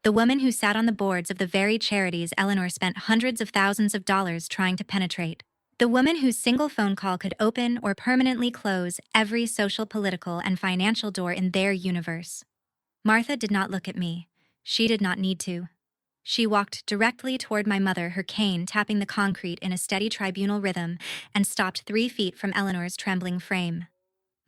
The woman who sat on the boards of the very charities Eleanor spent hundreds of thousands of dollars trying to penetrate. The woman whose single phone call could open or permanently close every social, political, and financial door in their universe. Martha did not look at me. She did not need to. She walked directly toward my mother, her cane tapping the concrete in a steady tribunal rhythm, and stopped 3 feet from Eleanor's trembling frame.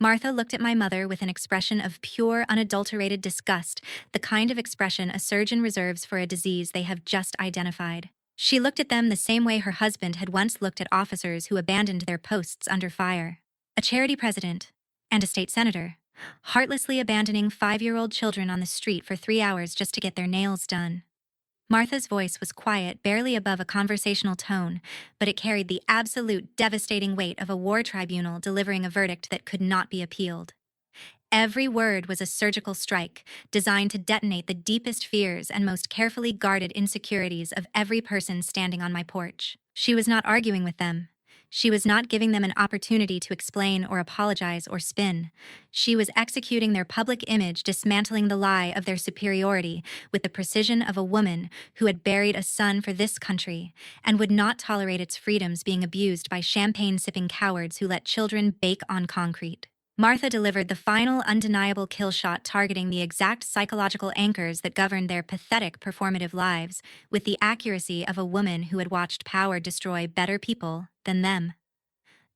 Martha looked at my mother with an expression of pure, unadulterated disgust, the kind of expression a surgeon reserves for a disease they have just identified. She looked at them the same way her husband had once looked at officers who abandoned their posts under fire. A charity president and a state senator, heartlessly abandoning 5-year-old children on the street for 3 hours just to get their nails done. Martha's voice was quiet, barely above a conversational tone, but it carried the absolute, devastating weight of a war tribunal delivering a verdict that could not be appealed. Every word was a surgical strike, designed to detonate the deepest fears and most carefully guarded insecurities of every person standing on my porch. She was not arguing with them. She was not giving them an opportunity to explain or apologize or spin. She was executing their public image, dismantling the lie of their superiority with the precision of a woman who had buried a son for this country and would not tolerate its freedoms being abused by champagne-sipping cowards who let children bake on concrete. Martha delivered the final, undeniable kill shot, targeting the exact psychological anchors that governed their pathetic performative lives, with the accuracy of a woman who had watched power destroy better people than them.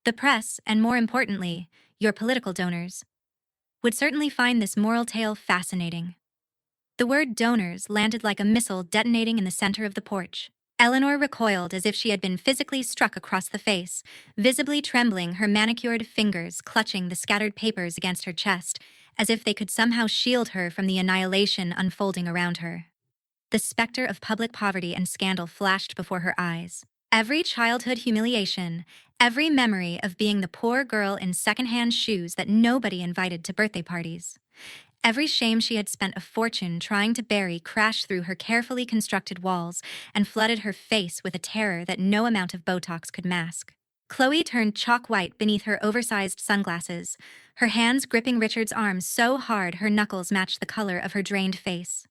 The press, and more importantly, your political donors, would certainly find this moral tale fascinating. The word donors landed like a missile detonating in the center of the porch. Eleanor recoiled as if she had been physically struck across the face, visibly trembling, her manicured fingers clutching the scattered papers against her chest, as if they could somehow shield her from the annihilation unfolding around her. The specter of public poverty and scandal flashed before her eyes. Every childhood humiliation, every memory of being the poor girl in secondhand shoes that nobody invited to birthday parties. Every shame she had spent a fortune trying to bury crashed through her carefully constructed walls and flooded her face with a terror that no amount of Botox could mask. Chloe turned chalk white beneath her oversized sunglasses, her hands gripping Richard's arm so hard her knuckles matched the color of her drained face.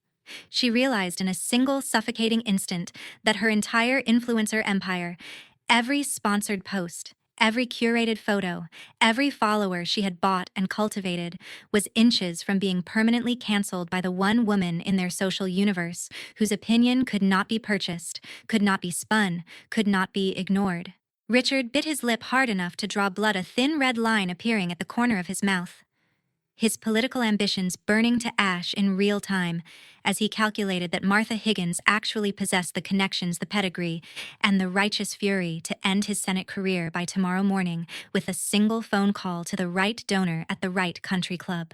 She realized in a single suffocating instant that her entire influencer empire, every sponsored post, every curated photo, every follower she had bought and cultivated, was inches from being permanently canceled by the one woman in their social universe whose opinion could not be purchased, could not be spun, could not be ignored. Richard bit his lip hard enough to draw blood, a thin red line appearing at the corner of his mouth, his political ambitions burning to ash in real time, as he calculated that Martha Higgins actually possessed the connections, the pedigree, and the righteous fury to end his Senate career by tomorrow morning with a single phone call to the right donor at the right country club.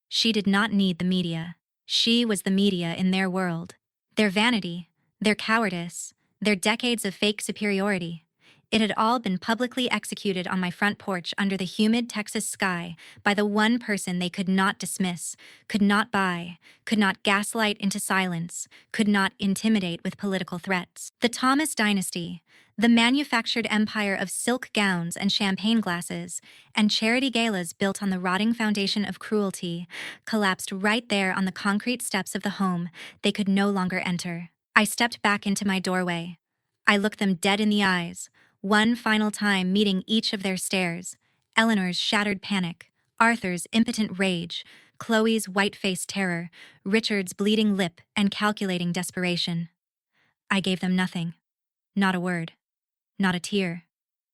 She did not need the media. She was the media in their world. Their vanity, their cowardice, their decades of fake superiority. It had all been publicly executed on my front porch under the humid Texas sky by the one person they could not dismiss, could not buy, could not gaslight into silence, could not intimidate with political threats. The Thomas dynasty, the manufactured empire of silk gowns and champagne glasses, and charity galas built on the rotting foundation of cruelty, collapsed right there on the concrete steps of the home they could no longer enter. I stepped back into my doorway. I looked them dead in the eyes, one final time meeting each of their stares: Eleanor's shattered panic, Arthur's impotent rage, Chloe's white-faced terror, Richard's bleeding lip and calculating desperation. I gave them nothing. Not a word. Not a tear.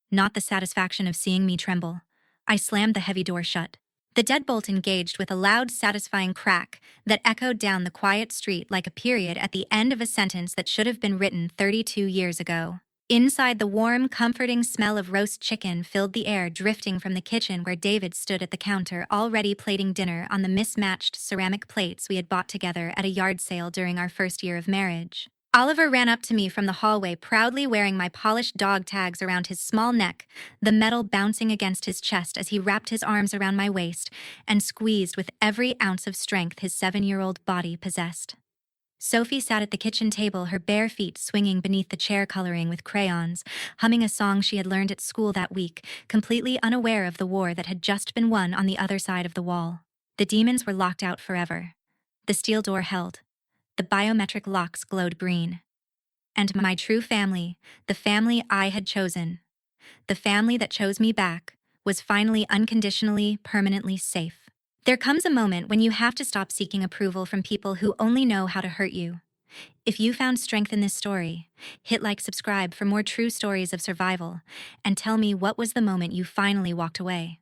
Not the satisfaction of seeing me tremble. I slammed the heavy door shut. The deadbolt engaged with a loud, satisfying crack that echoed down the quiet street like a period at the end of a sentence that should have been written 32 years ago. Inside, the warm, comforting smell of roast chicken filled the air, drifting from the kitchen where David stood at the counter, already plating dinner on the mismatched ceramic plates we had bought together at a yard sale during our first year of marriage. Oliver ran up to me from the hallway, proudly wearing my polished dog tags around his small neck, the metal bouncing against his chest as he wrapped his arms around my waist and squeezed with every ounce of strength his 7-year-old body possessed. Sophie sat at the kitchen table, her bare feet swinging beneath the chair, coloring with crayons, humming a song she had learned at school that week, completely unaware of the war that had just been won on the other side of the wall. The demons were locked out forever. The steel door held. The biometric locks glowed green. And my true family, the family I had chosen, the family that chose me back, was finally unconditionally, permanently safe. There comes a moment when you have to stop seeking approval from people who only know how to hurt you. If you found strength in this story, hit like, subscribe for more true stories of survival, and tell me, what was the moment you finally walked away?